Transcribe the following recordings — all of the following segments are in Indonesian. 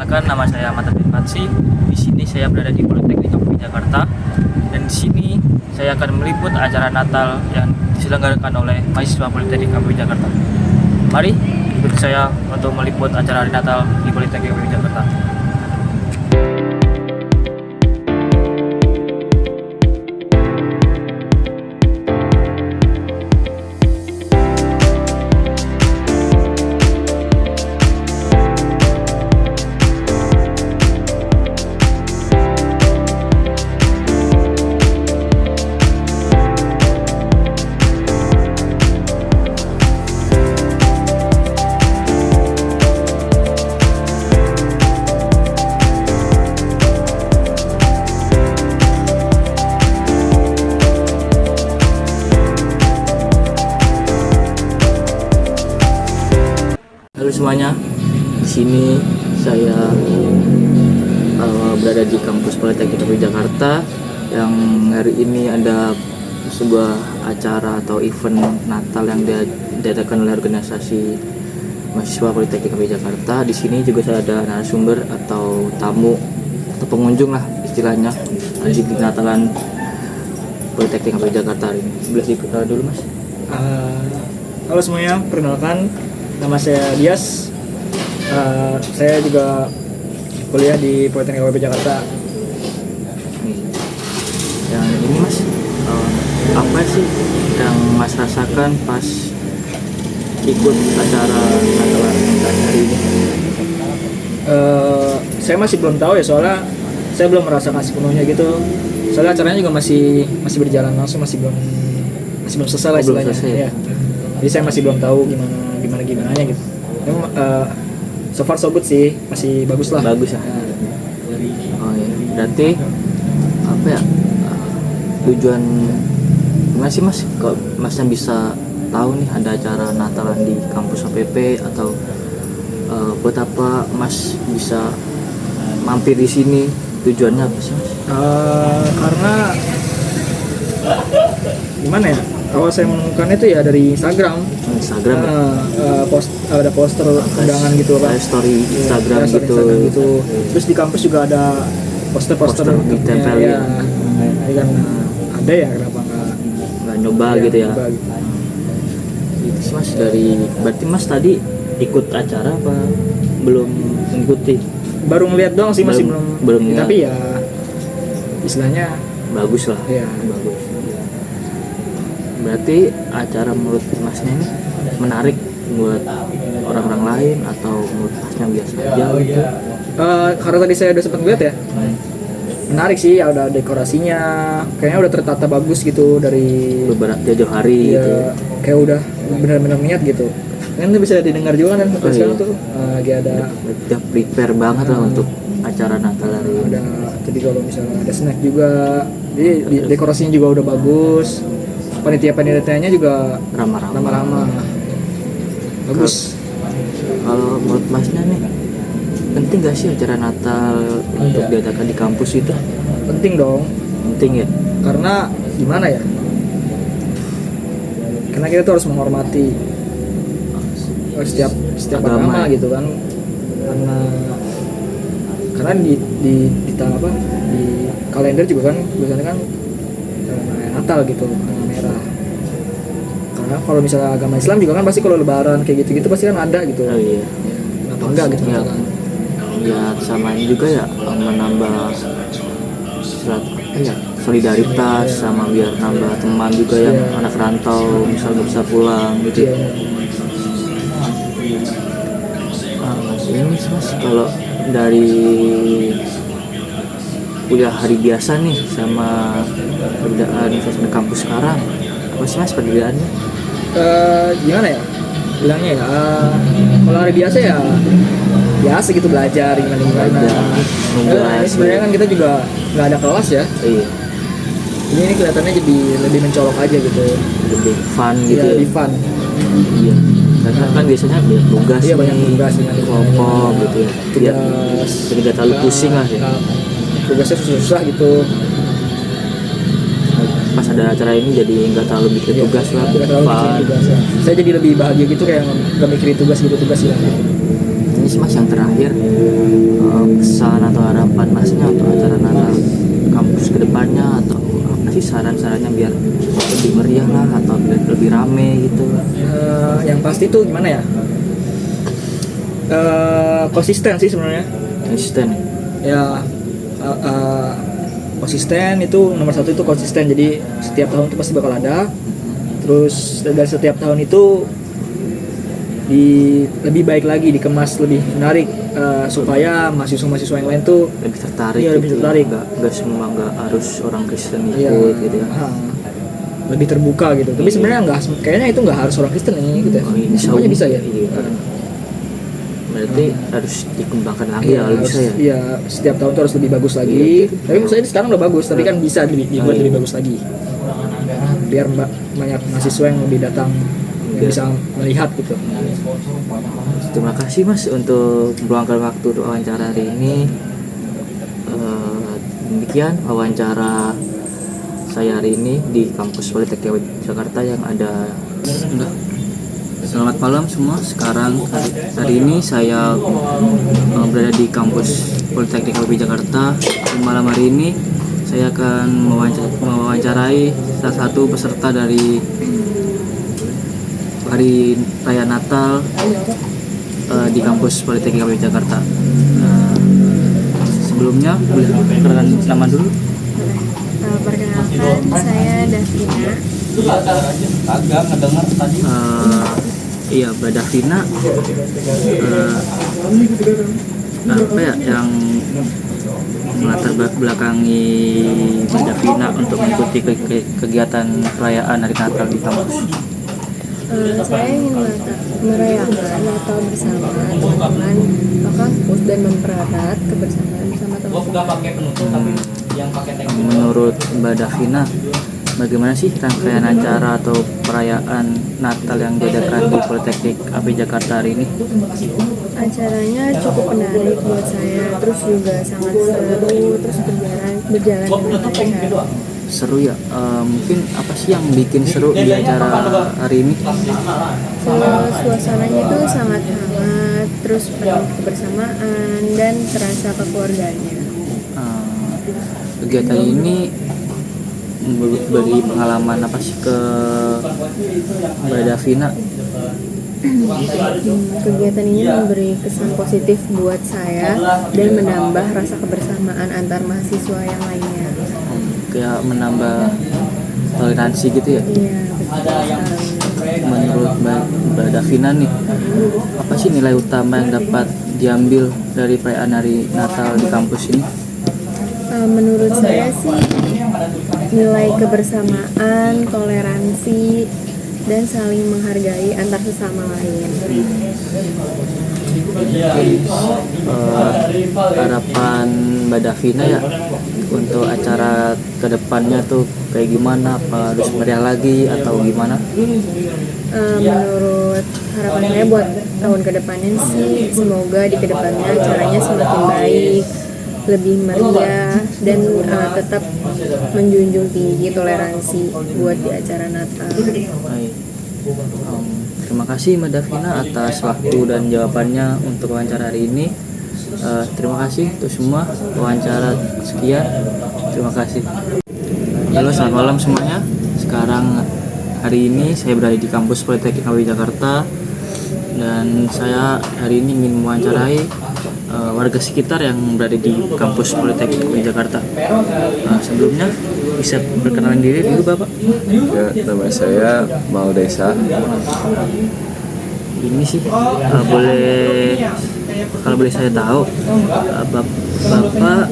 Perkenalkan, nama saya Ahmad Fatsi. Di sini saya berada di Politeknik Kampus Jakarta, dan di sini saya akan meliput acara Natal yang diselenggarakan oleh mahasiswa Politeknik Kampus Jakarta. Mari ikuti saya untuk meliput acara hari Natal di Politeknik Kampus Jakarta. Halo semuanya, di sini saya berada di kampus Politeknik Jakarta yang hari ini ada sebuah acara atau event Natal yang diadakan oleh organisasi mahasiswa Politeknik Jakarta. Di sini juga saya ada narasumber atau tamu atau pengunjung lah istilahnya di Natalan Politeknik Jakarta hari ini. Boleh dikenal dulu Mas? Halo semuanya, perkenalkan. Nama saya Dias, saya juga kuliah di Politeknik UB Jakarta. Yang ini Mas, apa sih yang Mas rasakan pas ikut acara Natalan hari ini? Saya masih belum tahu ya, soalnya saya belum merasakan sepenuhnya gitu. Soalnya acaranya juga masih berjalan langsung, masih belum selesai lah istilahnya. Ya. Jadi saya masih belum tahu gimana gitu. So far so good sih, masih bagus lah. Bagus ya. Oh iya. Berarti apa ya? Tujuan gimana sih Mas? Kalau Masnya bisa tahu nih ada acara Natalan di kampus APP atau buat apa Mas bisa mampir di sini? Tujuannya apa sih Mas? Karena gimana ya? Awal saya menemukan itu ya dari Instagram ada poster undangan gitu kan, story Instagram gitu. Terus di kampus juga ada poster ditempel ya. Jadi kan ada ya, kenapa nggak nyoba ya, gitu ya. Nyoba, gitu. Itu sih Mas, berarti Mas tadi ikut acara apa belum mengikuti? Baru ngeliat doang sih, masih belum tapi ya istilahnya bagus lah ya. Bagus. Berarti acara menurut Masnya ini menarik buat orang-orang lain atau menurut Masnya biasa aja gitu? Karena tadi saya udah sempat ngeliat ya, menarik sih, ada dekorasinya, kayaknya udah tertata bagus gitu dari beberapa jauh hari ya, gitu. Kayak udah benar-benar niat gitu. Kan bisa didengar juga kan sekarang tuh lagi ada. Udah prepare banget lah untuk acara Natal hari ini. Jadi kalau misalnya ada snack juga, jadi dekorasinya juga udah bagus. Panitia-panitianya juga ramah-ramah. Bagus. Kalau menurut Masnya nih, penting gak sih acara Natal untuk diadakan di kampus itu? Penting dong. Penting ya? Karena gimana ya? Karena kita tuh harus menghormati setiap agama gitu kan. Karena di kalender juga kan biasanya kan Natal gitu, merah. Karena kalau misalnya agama Islam juga kan pasti kalau Lebaran kayak gitu pasti kan ada gitu. Oh iya. Kenapa enggak gitu ya, kan? Ya sama ini juga ya, menambah solidaritas, sama biar nambah teman juga yang anak rantau misal nggak bisa pulang gitu. Ini Mas, kalau dari kuliah hari biasa nih sama perbedaan suasana kampus sekarang, apa sih Mas perbedaannya? Gimana ya bilangnya ya, kalau hari biasa ya biasa gitu, belajar gimana. Sebenarnya kan kita juga nggak ada kelas ya. Iya. Jadi ini kelihatannya jadi lebih mencolok aja gitu, lebih fun gitu. Lebih fun. Iya. Karena kan biasanya banyak tugas, banyak tugas dengan kelompok gitu ya. Jadi nggak terlalu pusing lah ya. Tugasnya susah gitu. Pas ada acara ini jadi nggak terlalu bikin tugas lah. Saya jadi lebih bahagia gitu, kayak nggak mikirin tugas ya. ini sih Mas yang terakhir, pesan atau harapan Masnya untuk acara Natal kampus kedepannya, atau apa sih saran-sarannya biar lebih meriah lah atau biar lebih rame gitu. Yang pasti tuh gimana ya, konsisten sih sebenarnya Konsisten. ya. Konsisten itu nomor satu, itu konsisten. Jadi setiap tahun itu pasti bakal ada. Terus dan setiap tahun itu lebih baik lagi, dikemas lebih menarik, supaya mahasiswa-mahasiswa yang lain tuh Lebih tertarik. iya, lebih gitu. tertarik. Nggak semua nggak harus orang Kristen Iya, ikut gitu ya. lebih terbuka gitu. Tapi sebenarnya kayaknya itu nggak harus orang Kristen ini gitu ya. Oh, ini Semuanya bisa ya. Iya. Berarti harus dikembangkan lagi ya kalau bisa ya. Iya, setiap tahun tuh harus lebih bagus lagi. Iya. Tapi menurut saya ini sekarang udah bagus, tapi kan bisa dibuat lebih bagus lagi. Biar banyak mahasiswa yang lebih datang, yang bisa melihat gitu. Terima kasih Mas untuk meluangkan waktu untuk wawancara hari ini. Demikian wawancara saya hari ini di kampus Politeknik Jakarta yang ada. Selamat malam semua. Sekarang hari ini saya berada di kampus Politeknik Jakarta. Di malam hari ini saya akan mewawancarai salah satu peserta dari hari raya Natal di kampus Politeknik Jakarta. Sebelumnya boleh perkenalan nama dulu. Perkenalkan, saya Davina. Iya, Mbak Davina. Apa ya yang melatar belakangi Mbak Davina untuk mengikuti kegiatan perayaan hari Natal di kampus? Saya ingin merayakan Natal bersama teman-teman kampus dan mempererat kebersamaan bersama teman-teman. Menurut Mbak Davina, bagaimana sih rangkaian acara atau perayaan Natal yang diadakan di Politeknik Jakarta hari ini? Acaranya cukup menarik buat saya, terus juga sangat seru, terus berjalan dengan lancar. Seru ya. Mungkin apa sih yang bikin seru di acara hari ini? Suasananya itu sangat hangat, terus penuh kebersamaan dan terasa kekeluargaannya. Kegiatan ini beri pengalaman apa sih ke Mbak Davina? Kegiatan ini memberi kesan positif buat saya dan menambah rasa kebersamaan antar mahasiswa yang lainnya. Kayak menambah toleransi gitu ya? Iya, betul sekali. Menurut Mbak Davina nih, apa sih nilai utama yang dapat diambil dari perayaan hari Natal di kampus ini? Menurut saya sih nilai kebersamaan, toleransi, dan saling menghargai antar sesama lain. Harapan Mbak Davina ya untuk acara kedepannya tuh kayak gimana? Apa harus meriah lagi atau gimana? Menurut harapan saya buat tahun kedepannya sih, semoga di kedepannya acaranya semakin baik, lebih meriah, dan tetap menjunjung tinggi toleransi buat di acara Natal. Baik. Terima kasih Mbak Davina atas waktu dan jawabannya untuk wawancara hari ini. Terima kasih untuk semua wawancara sekian. Terima kasih. Halo, selamat malam semuanya. Sekarang hari ini saya berada di kampus Politeknik Jakarta dan saya hari ini ingin mewawancarai warga sekitar yang berada di kampus Politeknik Jakarta. Sebelumnya bisa perkenalan diri dulu Bapak. Ya, nama saya Maudesa. Ini sih boleh, kalau boleh saya tahu, Bapak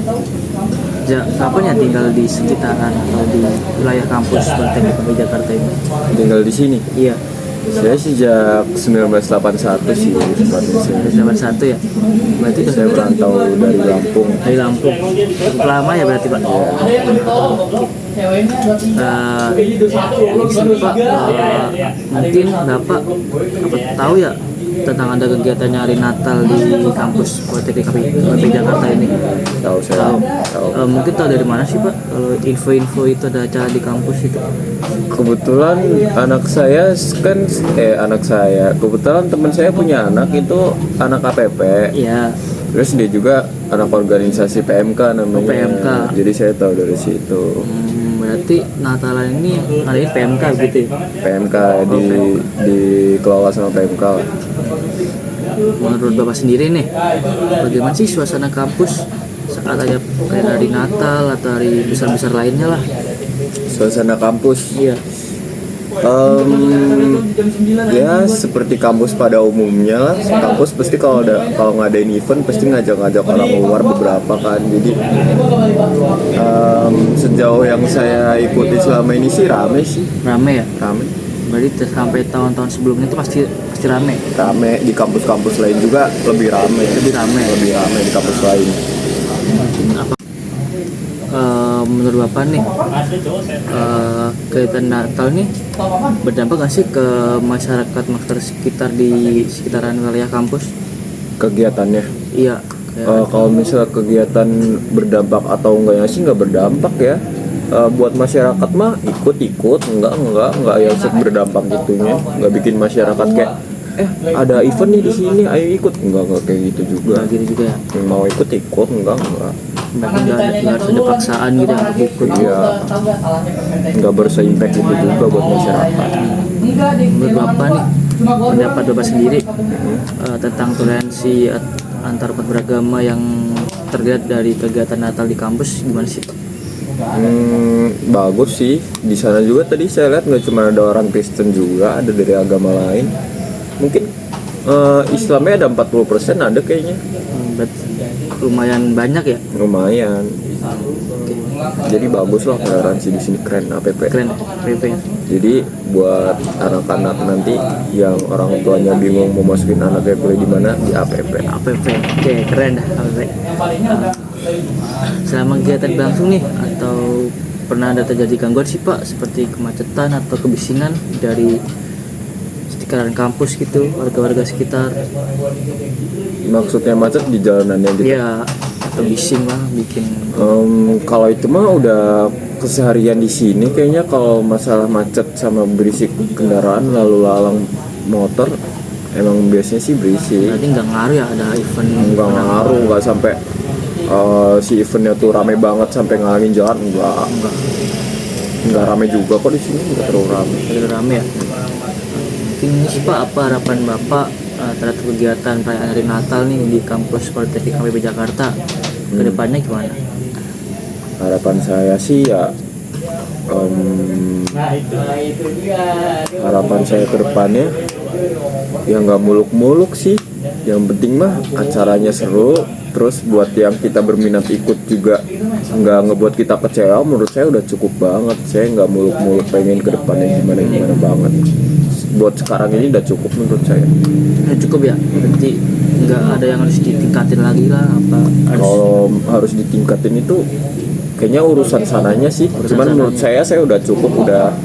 kapan ya tinggal di sekitaran atau di wilayah kampus Politeknik Jakarta ini? Tinggal di sini. Iya. Saya sejak 1981 sih tempatnya saya. 81 ya. Berarti Saya merantau dari Lampung. dari Lampung. Cukup lama ya berarti Pak. Ini sih, Pak, mungkin Bapak tahu ya tentang ada kegiatan hari Natal di kampus Politeknik KPI Jakarta ini? Tahu saya. Tahu. Mungkin tahu dari mana sih Pak kalau info-info itu ada acara di kampus itu? Kebetulan kebetulan teman saya punya anak itu anak KPP. Iya. Terus dia juga anak organisasi PMK namanya. PMK. Jadi saya tahu dari situ. Berarti Natalan ini ngadain PMK gitu ya? PMK dikelola sama PMK lah. Menurut Bapak sendiri nih, bagaimana sih suasana kampus saat ada kayak hari Natal atau hari besar-besar lainnya lah? Suasana kampus. Iya. Ya seperti kampus pada umumnya lah. Kampus pasti kalau ngadain event pasti ngajak orang luar beberapa kan. Jadi sejauh yang saya ikuti selama ini sih rame sih. Rame ya? Rame. Berarti sampai tahun-tahun sebelumnya itu pasti rame. Rame di kampus-kampus lain juga lebih rame. Lebih rame di kampus lain. Menurut Bapak nih, kegiatan Natal nih berdampak nggak sih ke masyarakat sekitar di sekitaran wilayah kampus? Kegiatannya? Iya. Kalau misalnya kegiatan berdampak atau enggaknya sih nggak berdampak ya. Buat masyarakat mah ikut enggak yang berdampak gitunya, nggak bikin masyarakat kayak ada event nih di sini ayo ikut, enggak kayak gitu juga. Gitu juga ya. Yang mau ikut enggak. Nggak harus ada paksaan gitu yang ikut. Iya. Nggak berse-impact gitu juga buat masyarakat. Menurut Bapak nih, pendapat Bapak sendiri tentang toleransi antar umat beragama yang terlihat dari kegiatan Natal di kampus gimana sih? Bagus sih. Di sana juga tadi saya lihat nggak cuma ada orang Kristen juga, ada dari agama lain. Mungkin Islamnya ada 40% ada kayaknya. Lumayan banyak ya? Lumayan. Jadi bagus lah toleransi di sini, keren APP. Keren APP. Jadi buat anak-anak nanti yang orang tuanya bingung mau masukin anaknya kuliah di mana, di APP. APP. Oke, keren dah APP. Selama kegiatan berlangsung nih atau pernah ada terjadi gangguan sih Pak seperti kemacetan atau kebisingan dari sekitaran kampus gitu, warga-warga sekitar? Maksudnya macet di jalanannya gitu? Iya, atau bising lah bikin. Kalau itu mah udah keseharian di sini kayaknya. Kalau masalah macet sama berisik kendaraan lalu lalang motor emang biasanya sih berisik. Berarti nggak ngaruh ya ada event? Nggak ngaruh, nggak sampai si eventnya tuh rame banget sampai ngalangin jalan, nggak rame juga kok di sini, nggak terlalu rame. Terlalu rame ya. Mungkin sih Pak, apa harapan Bapak terhadap kegiatan perayaan hari Natal nih di kampus Politeknik KPI Jakarta kedepannya gimana? Harapan saya sih ya harapan saya ke depannya ya nggak muluk-muluk sih. Yang penting mah acaranya seru, terus buat yang kita berminat ikut juga nggak ngebuat kita kecewa. Menurut saya udah cukup banget. Saya nggak muluk-muluk pengen ke depannya gimana banget. Buat sekarang ini udah cukup menurut saya. Udah cukup ya? Berarti nggak ada yang harus ditingkatin lagi lah apa? Kalau harus ditingkatin itu kayaknya urusan sananya sih. Cuman menurut saya udah cukup, udah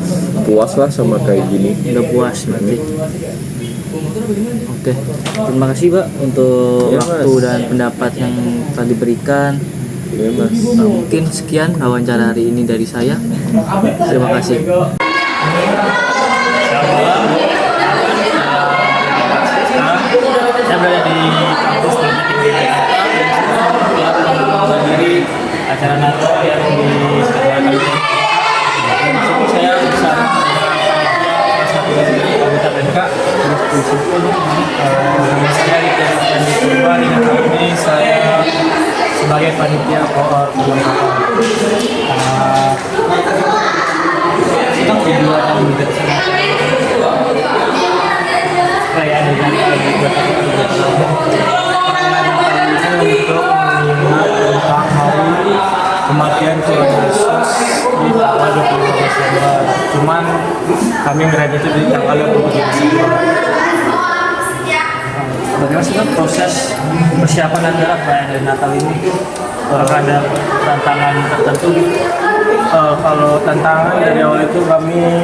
puas lah sama kayak gini. Udah puas berarti. Oke, terima kasih Pak untuk waktu dan pendapat yang telah diberikan. Ya, Mas. Mungkin sekian wawancara hari ini dari saya. Terima kasih. Saya berada di kampus Politeknik menghadiri acara Natal yang diselenggarakan. Saya bersama satu anggota PMK. Saya ditempatkan di Purba di Natal ini. Saya sebagai panitia perlengkapan. Kita berdua akan bekerja perayaan dengan untuk mengingat tentang hari kematian Tuhan Yesus di tanggal 25 Desember. Cuman kami ngerayain itu di tanggal 25 Desember. Bagaimana sih kan proses persiapan Anda perayaan dari Natal ini? Apakah ada tantangan tertentu? Kalau tantangan dari awal itu kami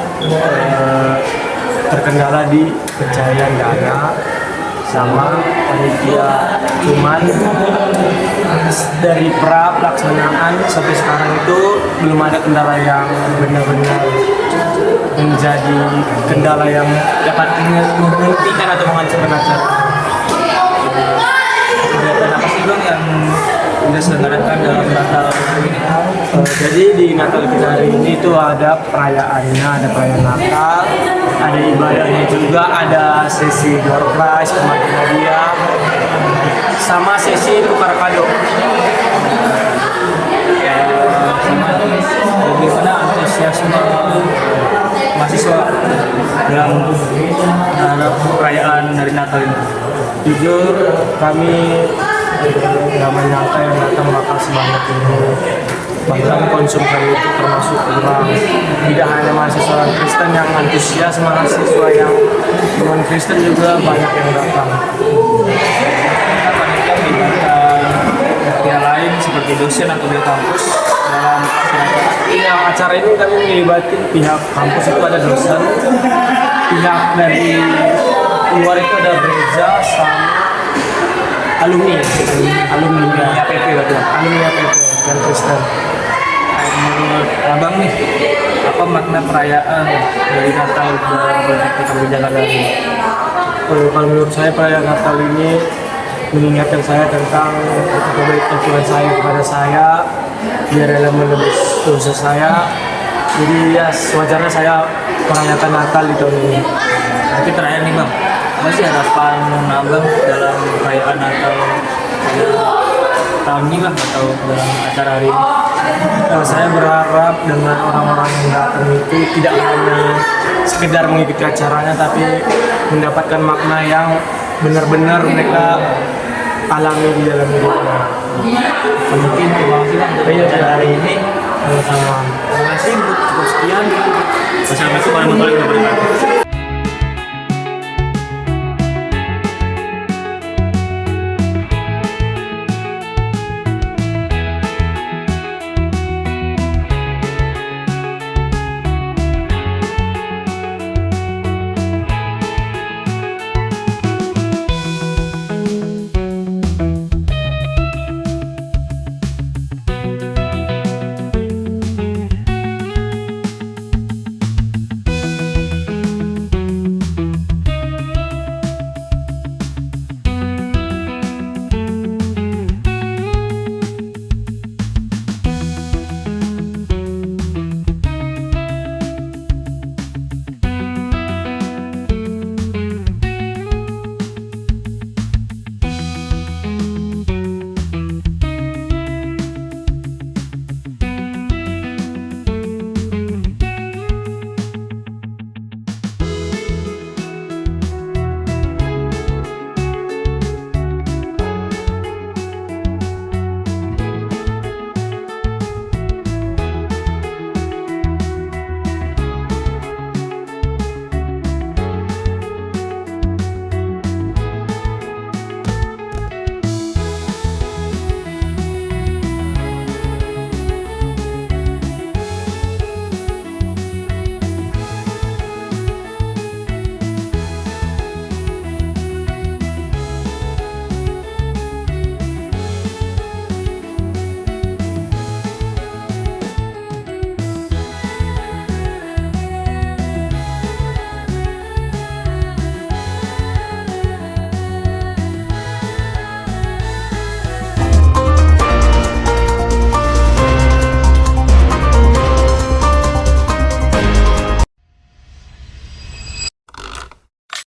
terkendala di pencarian dana sama panitia, cuman dari pra pelaksanaan sampai sekarang itu belum ada kendala yang benar-benar menjadi kendala yang dapat menghentikan atau mengancam acara. Kegiatan apa sih Bang yang diselenggarakan dalam Natal ini? Jadi di Natal kita hari ini itu ada perayaannya, ada perayaan Natal, ada ibadahnya juga, ada sesi door prize, pembagian hadiah, sama sesi tukar kado. Bagaimana antusiasme mahasiswa dalam terhadap perayaan dari Natal ini? Jujur kami nggak menyangka yang datang bakal sebanyak ini. Bahkan konsumsi itu termasuk orang, tidak hanya mahasiswa Kristen yang antusias, mahasiswa yang non Kristen juga banyak yang datang. Panitia melibatkan pihak lain seperti dosen atau pihak kampus dalam acara. Iya, acara ini kami melibatkan pihak kampus, itu ada dosen, pihak dari luar itu ada gereja sama alumni APP dan Kristen. Menurut abang nih, apa makna perayaan dari Natal dalam Politeknik Kampus Jakarta ini? Kalau menurut saya perayaan Natal ini mengingatkan saya tentang betapa baiknya Tuhan saya kepada saya, dia rela menebus dosa saya. Jadi ya wajarnya saya merayakan Natal di tahun ini. Nanti terakhir nih Bang, apa sih harapan abang dalam perayaan Natal pada tahun ini Bang, atau dalam acara hari ini? Saya berharap dengan orang-orang yang datang itu tidak hanya sekedar mengikuti acaranya, tapi mendapatkan makna yang benar-benar mereka alami di dalam hidupnya. Mungkin terima kasih Bang untuk acara hari ini. Sama-sama. Terima kasih, cukup sekian. Wassalamualaikum warahmatullahi wabarakatuh.